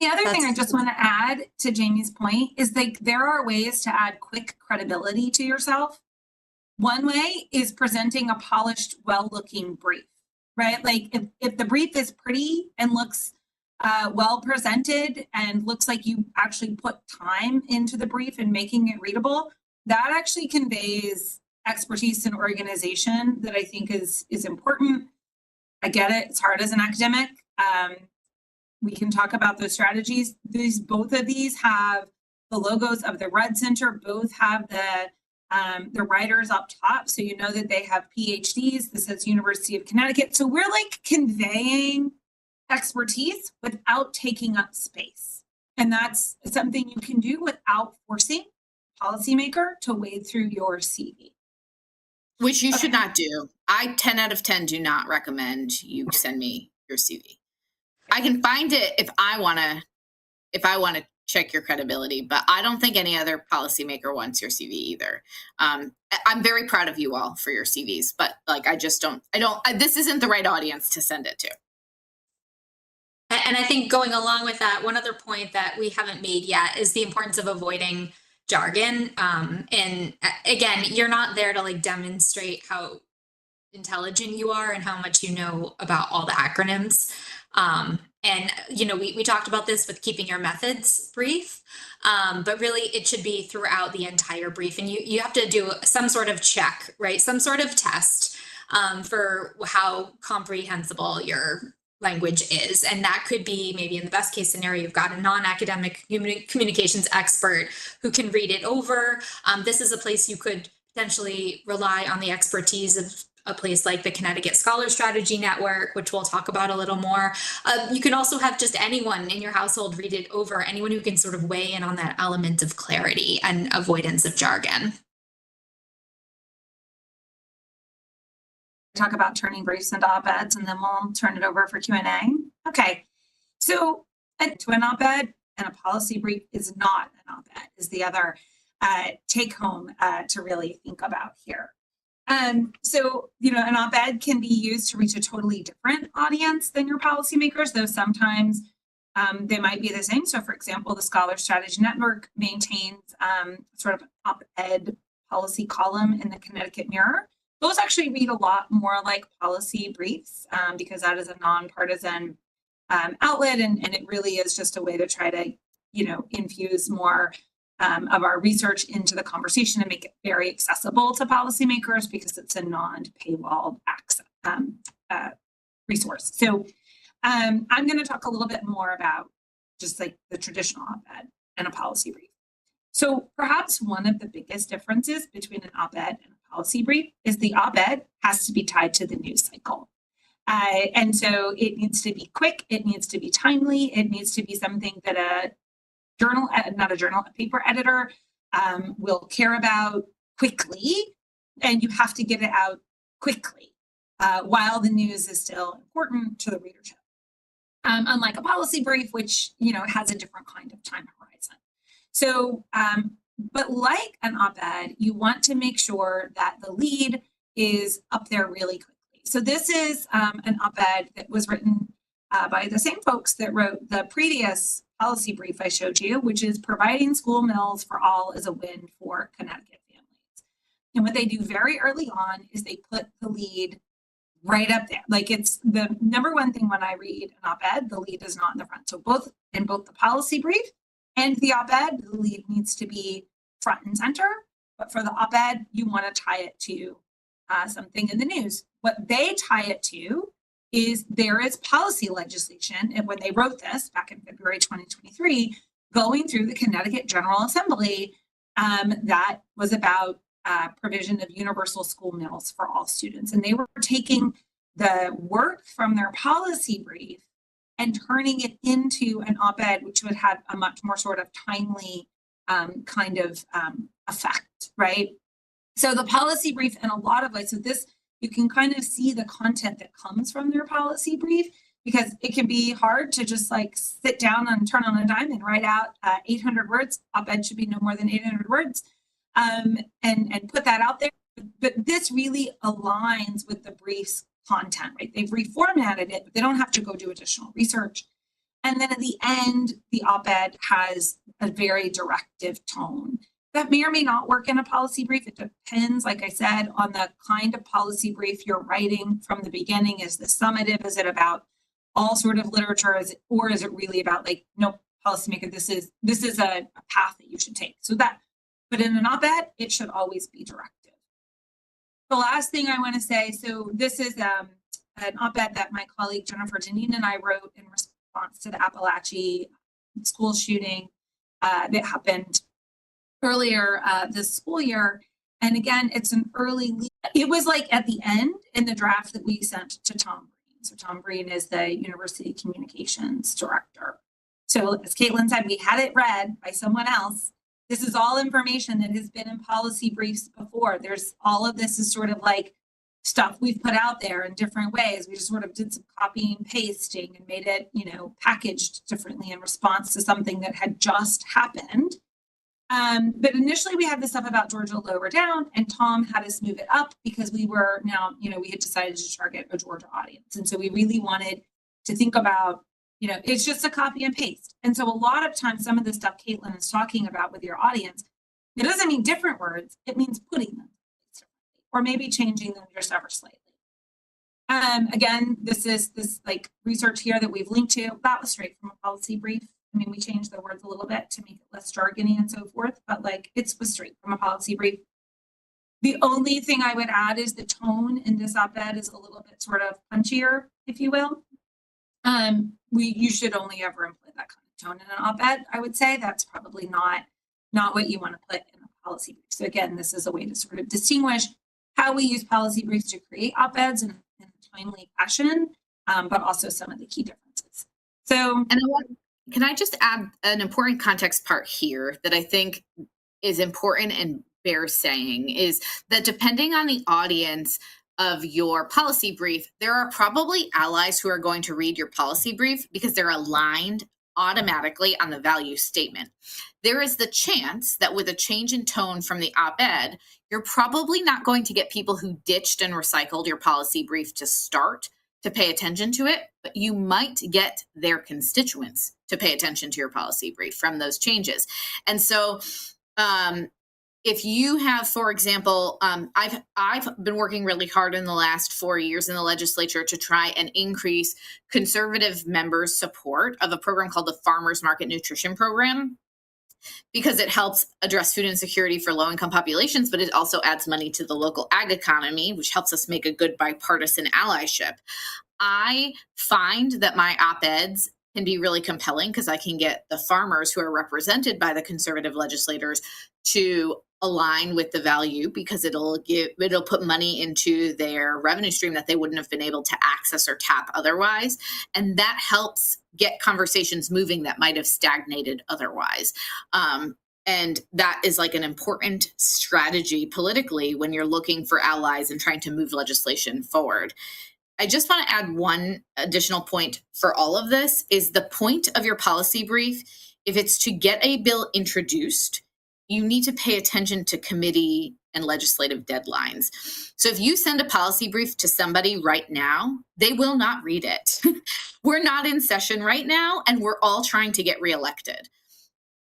The other thing I just want to add to Jaime's point is, like, there are ways to add quick credibility to yourself. One way is presenting a polished, well-looking brief, right? Like, if the brief is pretty and looks well presented and looks like you actually put time into the brief and making it readable, that actually conveys expertise and organization that I think is important. I get it. It's hard as an academic. We can talk about those strategies. Both of these have the logos of the Rudd Center. Both have the writers up top, so you know that they have PhDs. This says University of Connecticut. So we're like conveying expertise without taking up space. And that's something you can do without forcing a policymaker to wade through your CV. Which you should not do. I 10 out of 10 do not recommend you send me your CV. I can find it if I want to check your credibility, but I don't think any other policymaker wants your CV either. I'm very proud of you all for your CVs, but like, this isn't the right audience to send it to. And I think going along with that, one other point that we haven't made yet is the importance of avoiding jargon. And again, you're not there to like demonstrate how intelligent you are and how much you know about all the acronyms. And, we talked about this with keeping your methods brief, but really it should be throughout the entire brief. And you have to do some sort of check, right? Some sort of test for how comprehensible your language is. And that could be, maybe in the best case scenario, you've got a non-academic communications expert who can read it over. This is a place you could potentially rely on the expertise of a place like the Connecticut Scholar Strategy Network, which we'll talk about a little more. You can also have just anyone in your household read it over, anyone who can sort of weigh in on that element of clarity and avoidance of jargon. Talk about turning briefs into op-eds, and then we'll turn it over for Q&A. Okay, so to an op-ed and a policy brief is not an op-ed, is the other take home to really think about here. So, an op-ed can be used to reach a totally different audience than your policymakers, though sometimes they might be the same. So, for example, the Scholar Strategy Network maintains sort of op-ed policy column in the Connecticut Mirror. Those actually read a lot more like policy briefs because that is a nonpartisan outlet, and it really is just a way to try to, infuse more of our research into the conversation and make it very accessible to policymakers because it's a non-paywalled access resource. So I'm going to talk a little bit more about just like the traditional op-ed and a policy brief. So perhaps one of the biggest differences between an op-ed and a policy brief is the op-ed has to be tied to the news cycle. And so it needs to be quick, it needs to be timely, it needs to be something that a paper editor will care about quickly, and you have to get it out quickly while the news is still important to the readership. Unlike a policy brief, which has a different kind of time horizon. So, but like an op-ed, you want to make sure that the lead is up there really quickly. So this is an op-ed that was written by the same folks that wrote the previous policy brief I showed you, which is providing school meals for all is a win for Connecticut families. And what they do very early on is they put the lead right up there. Like, it's the number one thing when I read an op-ed, the lead is not in the front. So both the policy brief and the op-ed, the lead needs to be front and center. But for the op-ed, you want to tie it to something in the news. What they tie it to is there is policy legislation, and when they wrote this back in February 2023, going through the Connecticut General Assembly that was about provision of universal school meals for all students. And they were taking the work from their policy brief and turning it into an op-ed, which would have a much more sort of timely effect, right? So the policy brief in a lot of ways, so this, you can kind of see the content that comes from their policy brief, because it can be hard to just like sit down and turn on a dime and write out 800 words. Op-ed should be no more than 800 words, and put that out there. But this really aligns with the brief's content, right? They've reformatted it, but they don't have to go do additional research. And then at the end, the op-ed has a very directive tone. That may or may not work in a policy brief. It depends, like I said, on the kind of policy brief you're writing from the beginning. Is this summative? Is it about all sort of literature? Or is it really about like, no, policymaker, this is a path that you should take. So that, but in an op-ed, it should always be directive. The last thing I want to say, so this is an op-ed that my colleague Jennifer Deneen and I wrote in response to the Appalachia school shooting that happened earlier this school year. And again, it's an early lead. It was like at the end in the draft that we sent to Tom Breen. So Tom Breen is the university communications director. So as Caitlin said, we had it read by someone else. This is all information that has been in policy briefs before. There's all of this is sort of like stuff we've put out there in different ways. We just sort of did some copying and pasting and made it, packaged differently in response to something that had just happened. But initially we had this stuff about Georgia lower down, and Tom had us move it up because we were now, we had decided to target a Georgia audience. And so we really wanted to think about, it's just a copy and paste. And so a lot of times, some of the stuff Caitlin is talking about with your audience, it doesn't mean different words. It means putting them differently, or maybe changing them just ever slightly. Again, this is this like research here that we've linked to. That was straight from a policy brief. I mean, we changed the words a little bit to make it less jargony and so forth, but like it was straight from a policy brief. The only thing I would add is the tone in this op-ed is a little bit sort of punchier, if you will. You should only ever employ that kind of tone in an op-ed. I would say that's probably not what you want to put in a policy brief. So again, this is a way to sort of distinguish how we use policy briefs to create op-eds in a timely fashion, but also some of the key differences. So, can I just add an important context part here that I think is important and bears saying is that depending on the audience of your policy brief, there are probably allies who are going to read your policy brief because they're aligned automatically on the value statement. There is the chance that with a change in tone from the op-ed, you're probably not going to get people who ditched and recycled your policy brief to start to pay attention to it, but you might get their constituents to pay attention to your policy brief from those changes. And so if you have, for example, I've been working really hard in the last 4 years in the legislature to try and increase conservative members' support of a program called the Farmers Market Nutrition Program, because it helps address food insecurity for low-income populations, but it also adds money to the local ag economy, which helps us make a good bipartisan allyship. I find that my op-eds can be really compelling because I can get the farmers who are represented by the conservative legislators to align with the value, because it'll put money into their revenue stream that they wouldn't have been able to access or tap otherwise. And that helps get conversations moving that might have stagnated otherwise. And that is like an important strategy politically when you're looking for allies and trying to move legislation forward. I just want to add one additional point for all of this is the point of your policy brief. If it's to get a bill introduced, you need to pay attention to committee and legislative deadlines. So if you send a policy brief to somebody right now, they will not read it. We're not in session right now, and we're all trying to get reelected.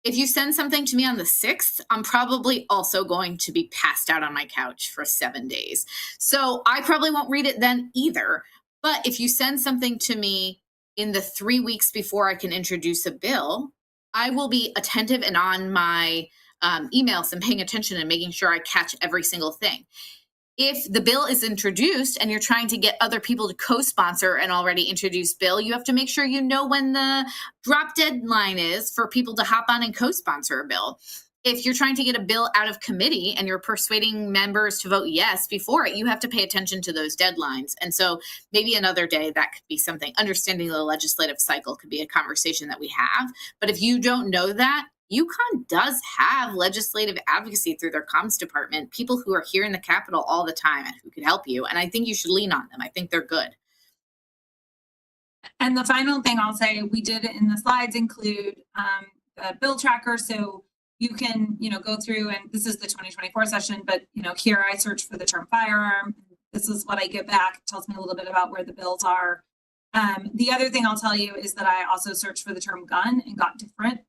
If you send something to me on the 6th, I'm probably also going to be passed out on my couch for 7 days. So I probably won't read it then either. But if you send something to me in the 3 weeks before I can introduce a bill, I will be attentive and on my emails and paying attention and making sure I catch every single thing. If the bill is introduced and you're trying to get other people to co-sponsor an already introduced bill, you have to make sure you know when the drop deadline is for people to hop on and co-sponsor a bill. if you're trying to get a bill out of committee and you're persuading members to vote yes before it, you have to pay attention to those deadlines. And so maybe another day that could be something. Understanding the legislative cycle could be a conversation that we have. But if you don't know that, UConn does have legislative advocacy through their comms department, people who are here in the Capitol all the time and who could help you. And I think you should lean on them. I think they're good. And the final thing I'll say, we did in the slides include a bill tracker. So you can, go through, and this is the 2024 session, but, here I search for the term firearm. This is what I get back. It tells me a little bit about where the bills are. The other thing I'll tell you is that I also searched for the term gun and got different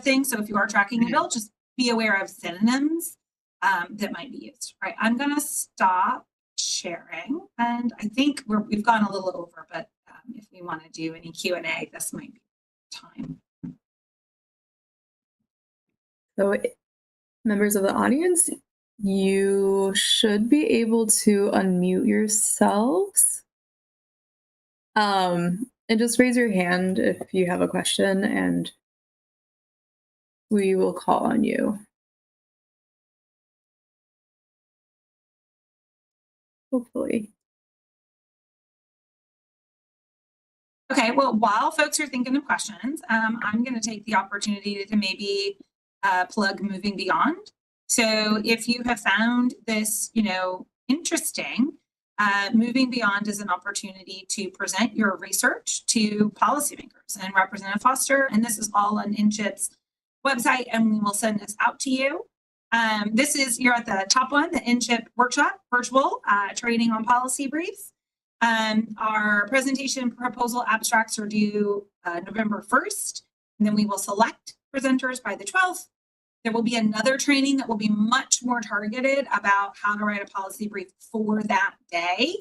things. So if you are tracking a bill, just be aware of synonyms that might be used. All right, I'm going to stop sharing. And I think we've gone a little over, but if we want to do any Q&A, this might be time. So members of the audience, you should be able to unmute yourselves. And just raise your hand if you have a question and we will call on you. Hopefully. Okay, well, while folks are thinking of questions, I'm going to take the opportunity to maybe plug Moving Beyond. So if you have found this, interesting, Moving Beyond is an opportunity to present your research to policymakers and Representative Foster. And this is all on InCHIP's website, and we will send this out to you. This is, you're at the top one, the InCHIP workshop, virtual training on policy briefs. Our presentation proposal abstracts are due November 1st, and then we will select presenters by the 12th. There will be another training that will be much more targeted about how to write a policy brief for that day,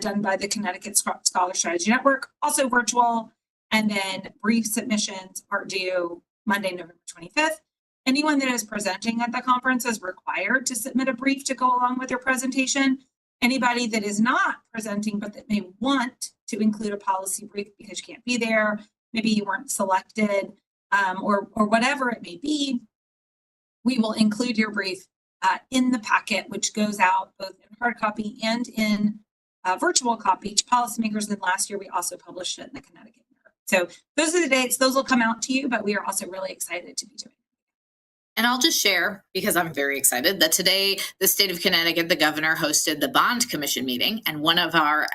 done by the Connecticut Scholar Strategy Network, also virtual. And then brief submissions are due Monday, November 25th. Anyone that is presenting at the conference is required to submit a brief to go along with their presentation. Anybody that is not presenting but that may want to include a policy brief because you can't be there, maybe you weren't selected, or whatever it may be, we will include your brief in the packet, which goes out both in hard copy and in virtual copy to policymakers. And last year, we also published it in the Connecticut Mirror. So those are the dates. Those will come out to you, but we are also really excited to be doing it. And I'll just share, because I'm very excited, that today the state of Connecticut, the governor, hosted the Bond Commission meeting. And one of our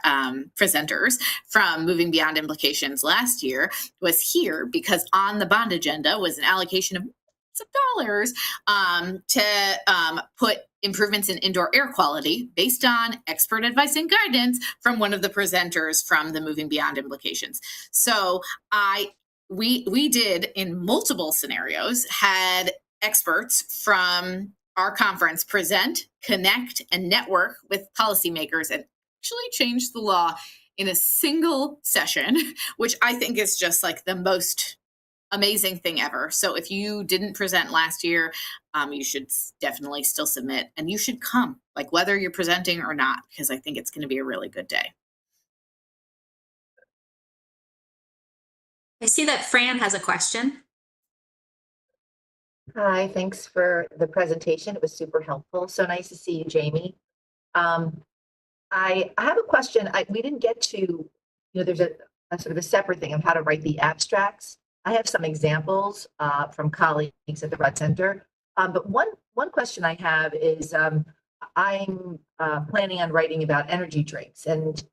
presenters from Moving Beyond Implications last year was here because on the bond agenda was an allocation of dollars to put improvements in indoor air quality based on expert advice and guidance from one of the presenters from the Moving Beyond Implications. So we did, in multiple scenarios, had experts from our conference present, connect, and network with policymakers and actually change the law in a single session, which I think is just like the most amazing thing ever. So if you didn't present last year, you should definitely still submit, and you should come, like whether you're presenting or not, because I think it's going to be a really good day. I see that Fran has a question. Hi, thanks for the presentation. It was super helpful. So nice to see you, Jaime. I have a question. We didn't get to, there's a sort of a separate thing of how to write the abstracts. I have some examples from colleagues at the Rudd Center. But one question I have is I'm planning on writing about energy drinks. And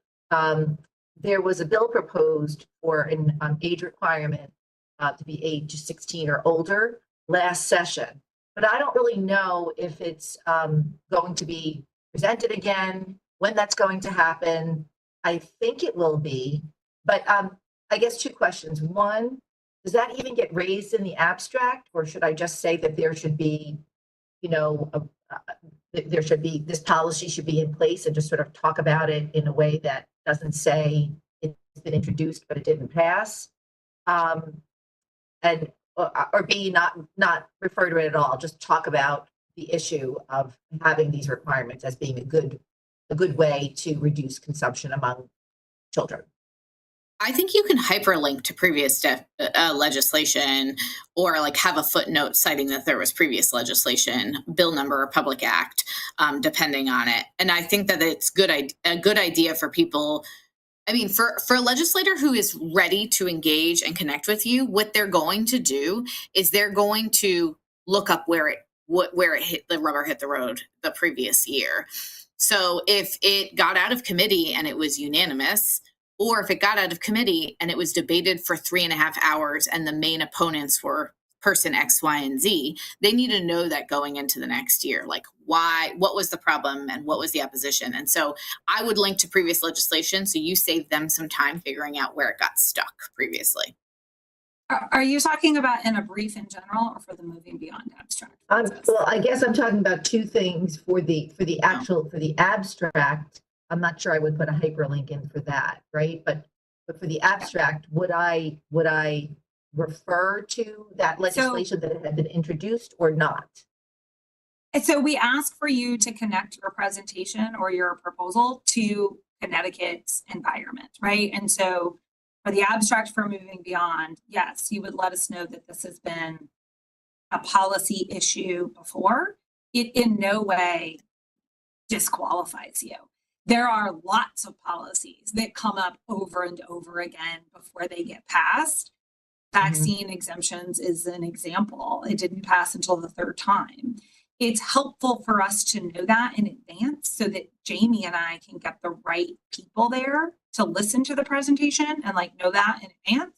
there was a bill proposed for an age requirement to be age 16 or older last session. But I don't really know if it's going to be presented again, when that's going to happen. I think it will be. But I guess two questions. One, does that even get raised in the abstract, or should I just say that there should be, this policy should be in place and just sort of talk about it in a way that doesn't say it's been introduced but it didn't pass, or B, not refer to it at all, just talk about the issue of having these requirements as being a good way to reduce consumption among children. I think you can hyperlink to previous legislation, or like have a footnote citing that there was previous legislation, bill number or public act, depending on it. And I think that it's a good idea for people. I mean, for a legislator who is ready to engage and connect with you, what they're going to do is they're going to look up where it hit, the rubber hit the road the previous year. So if it got out of committee and it was unanimous, or if it got out of committee and it was debated for 3.5 hours and the main opponents were person X, Y, and Z, they need to know that going into the next year, like what was the problem and what was the opposition. And so I would link to previous legislation so you save them some time figuring out where it got stuck previously. Are you talking about in a brief in general, or for the moving beyond abstract? Well, I guess I'm talking about two things for the abstract. I'm not sure I would put a hyperlink in for that, right? But for the abstract, would I refer to that legislation that had been introduced or not? And so we ask for you to connect your presentation or your proposal to Connecticut's environment, right? And so for the abstract for moving beyond, yes, you would let us know that this has been a policy issue before. It in no way disqualifies you. There are lots of policies that come up over and over again before they get passed. Vaccine exemptions is an example. It didn't pass until the third time. It's helpful for us to know that in advance so that Jaime and I can get the right people there to listen to the presentation and like know that in advance.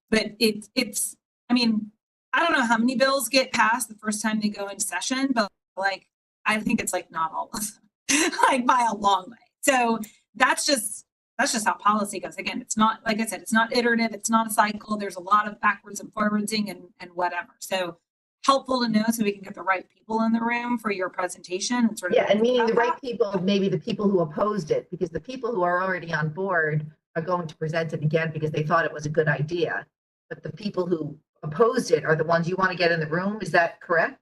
But it's, I mean, I don't know how many bills get passed the first time they go into session, but like, I think it's like not all of them, like by a long way. So that's just how policy goes. Again, it's not, like I said, it's not iterative. It's not a cycle. There's a lot of backwards and forwardsing and whatever. So helpful to know so we can get the right people in the room for your presentation and sort of. Yeah, and meaning the right people, maybe the people who opposed it, because the people who are already on board are going to present it again because they thought it was a good idea. But the people who opposed it are the ones you want to get in the room. Is that correct?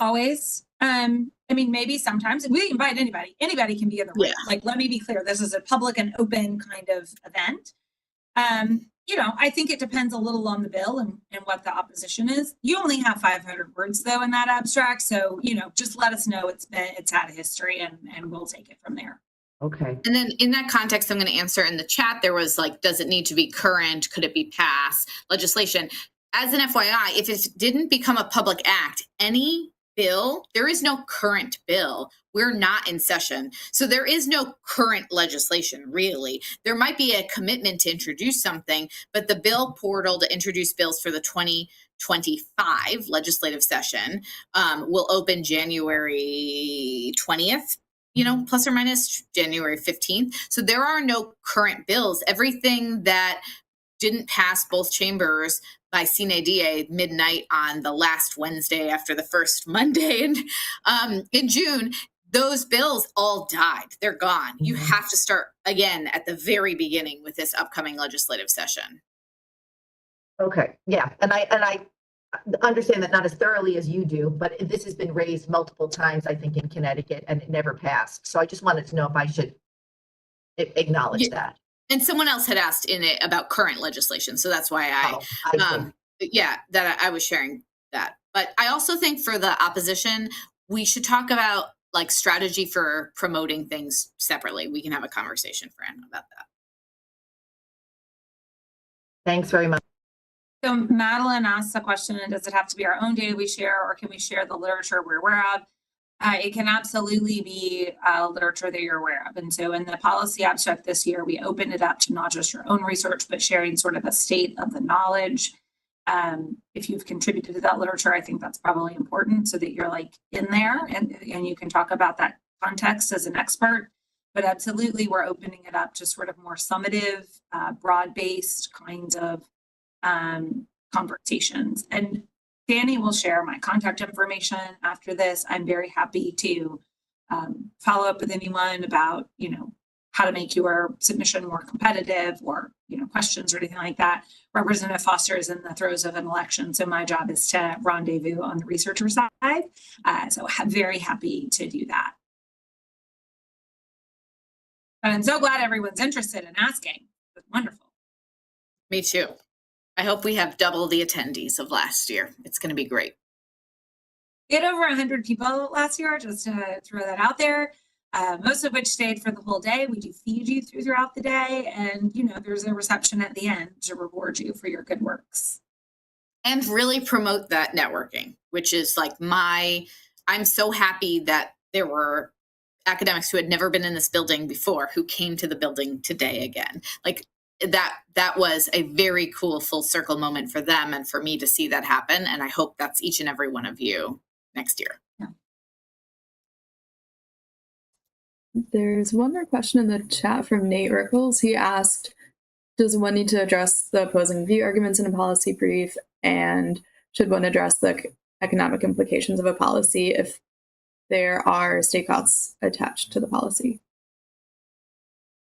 Always. I mean, maybe sometimes we invite anybody can be in the room. Yeah. Like, let me be clear. This is a public and open kind of event. I think it depends a little on the bill and what the opposition is. You only have 500 words though in that abstract. So, just let us know it's had a history and we'll take it from there. Okay. And then in that context, I'm going to answer in the chat. There was like, does it need to be current? Could it be past legislation? As an FYI, if it didn't become a public act, any bill, there is no current bill. We're not in session. So there is no current legislation, really. There might be a commitment to introduce something, but the bill portal to introduce bills for the 2025 legislative session will open January 20th, plus or minus January 15th. So there are no current bills. Everything that didn't pass both chambers by sine die midnight on the last Wednesday after the first Monday in June, those bills all died. They're gone. You have to start again at the very beginning with this upcoming legislative session. Okay. Yeah. And I understand that not as thoroughly as you do, but this has been raised multiple times, I think, in Connecticut, and it never passed. So I just wanted to know if I should acknowledge that. And someone else had asked in it about current legislation. So that's why I was sharing that. But I also think for the opposition, we should talk about like strategy for promoting things separately. We can have a conversation, Fran, about that. Thanks very much. So Madeline asked a question, does it have to be our own data we share, or can we share the literature we're aware of? It can absolutely be literature that you're aware of. And so in the policy abstract this year, we opened it up to not just your own research, but sharing sort of a state of the knowledge. If you've contributed to that literature, I think that's probably important so that you're like in there and you can talk about that context as an expert. But absolutely, we're opening it up to sort of more summative, broad-based kinds of conversations. And Danny will share my contact information after this. I'm very happy to follow up with anyone about, how to make your submission more competitive or, questions or anything like that. Representative Foster is in the throes of an election. So my job is to rendezvous on the researcher side. So very happy to do that. But I'm so glad everyone's interested in asking. It's wonderful. Me too. I hope we have double the attendees of last year. It's going to be great. We had over 100 people last year, just to throw that out there, most of which stayed for the whole day. We do feed you throughout the day, and there's a reception at the end to reward you for your good works. And really promote that networking, which is like I'm so happy that there were academics who had never been in this building before who came to the building today again. Like that was a very cool full circle moment for them and for me to see that happen. And I hope that's each and every one of you next year. Yeah. There's one more question in the chat from Nate Rickles. He asked, does one need to address the opposing view arguments in a policy brief? And should one address the economic implications of a policy if there are state costs attached to the policy?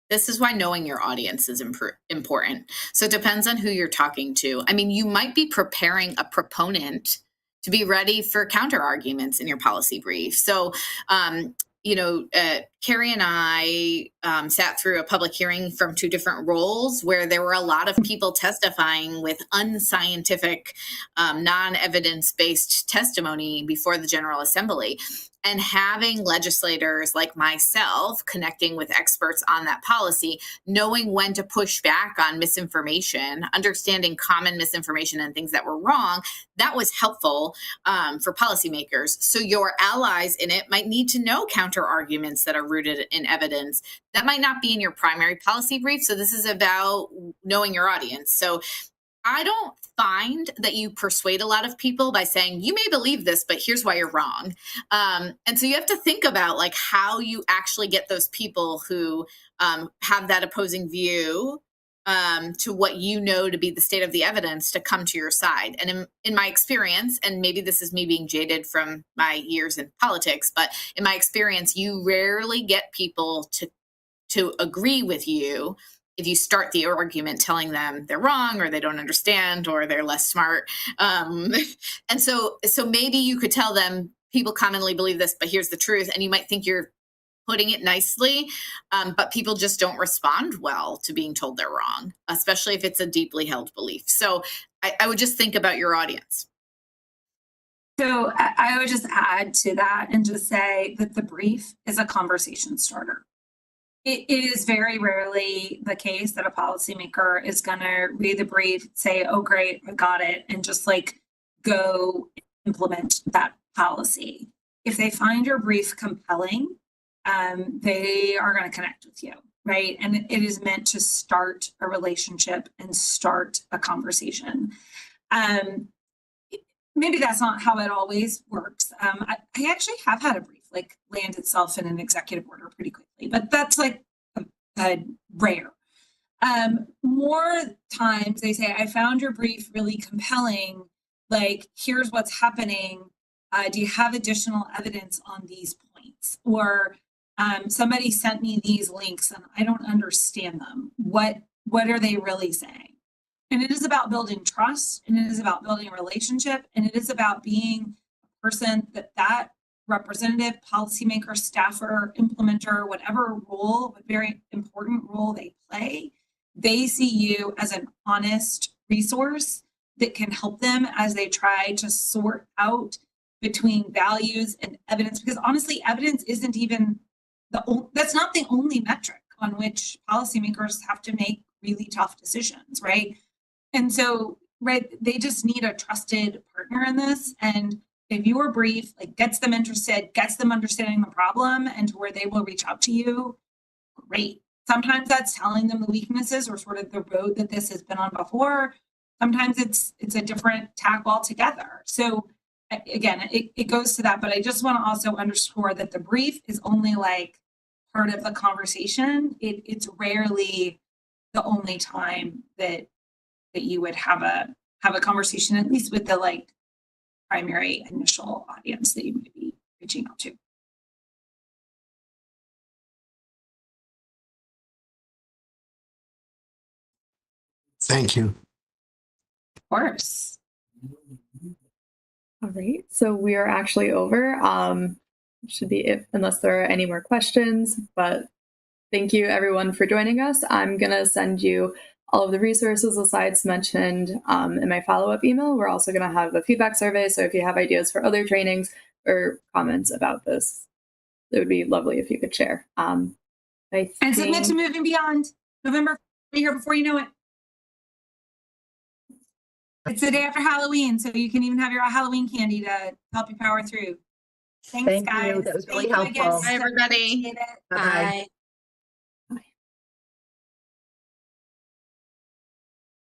This is why knowing your audience is important. So it depends on who you're talking to. I mean, you might be preparing a proponent to be ready for counter arguments in your policy brief. So, Kerri and I sat through a public hearing from 2 different roles where there were a lot of people testifying with unscientific, non-evidence-based testimony before the General Assembly. And having legislators like myself connecting with experts on that policy, knowing when to push back on misinformation, understanding common misinformation and things that were wrong, that was helpful for policymakers. So your allies in it might need to know counter arguments that are rooted in evidence. That might not be in your primary policy brief. So this is about knowing your audience. So I don't find that you persuade a lot of people by saying, you may believe this, but here's why you're wrong. And so you have to think about like how you actually get those people who have that opposing view to what you know to be the state of the evidence to come to your side. And in my experience, and maybe this is me being jaded from my years in politics, but in my experience, you rarely get people to agree with you if you start the argument telling them they're wrong or they don't understand or they're less smart. And so maybe you could tell them people commonly believe this, but here's the truth. And you might think you're putting it nicely, but people just don't respond well to being told they're wrong, especially if it's a deeply held belief. So I would just think about your audience. So I would just add to that and just say that the brief is a conversation starter. It is very rarely the case that a policymaker is going to read the brief, say, oh, great, I got it, and just like go implement that policy. If they find your brief compelling, they are going to connect with you, right? And it is meant to start a relationship and start a conversation. Maybe that's not how it always works. I actually have had a brief like land itself in an executive order pretty quickly, but that's like rare. More times they say, I found your brief really compelling. Like, here's what's happening. Do you have additional evidence on these points? Or somebody sent me these links and I don't understand them. What are they really saying? And it is about building trust, and it is about building a relationship, and it is about being a person that representative, policymaker, staffer, implementer, whatever role, but very important role they play, they see you as an honest resource that can help them as they try to sort out between values and evidence. Because honestly, evidence isn't even that's not the only metric on which policymakers have to make really tough decisions, right? And so, right, they just need a trusted partner in this. And if your brief like gets them interested, gets them understanding the problem and to where they will reach out to you, great. Sometimes that's telling them the weaknesses or sort of the road that this has been on before. Sometimes it's a different tack altogether. So again, it goes to that, but I just want to also underscore that the brief is only like part of the conversation. It's rarely the only time that you would have a conversation, at least with the like primary initial audience that you might be reaching out to. Thank you. Of course. All right, so we are actually over. Should be it unless there are any more questions, but thank you everyone for joining us. I'm gonna send you all of the resources, the slides mentioned in my follow-up email. We're also going to have a feedback survey. So if you have ideas for other trainings or comments about this, it would be lovely if you could share. And submit to Moving Beyond. November, be here before you know it. It's the day after Halloween, so you can even have your Halloween candy to help you power through. Thanks, Thank guys. you. That was really Thank you again. helpful. Bye, everybody. Appreciate it. Bye-bye. Bye.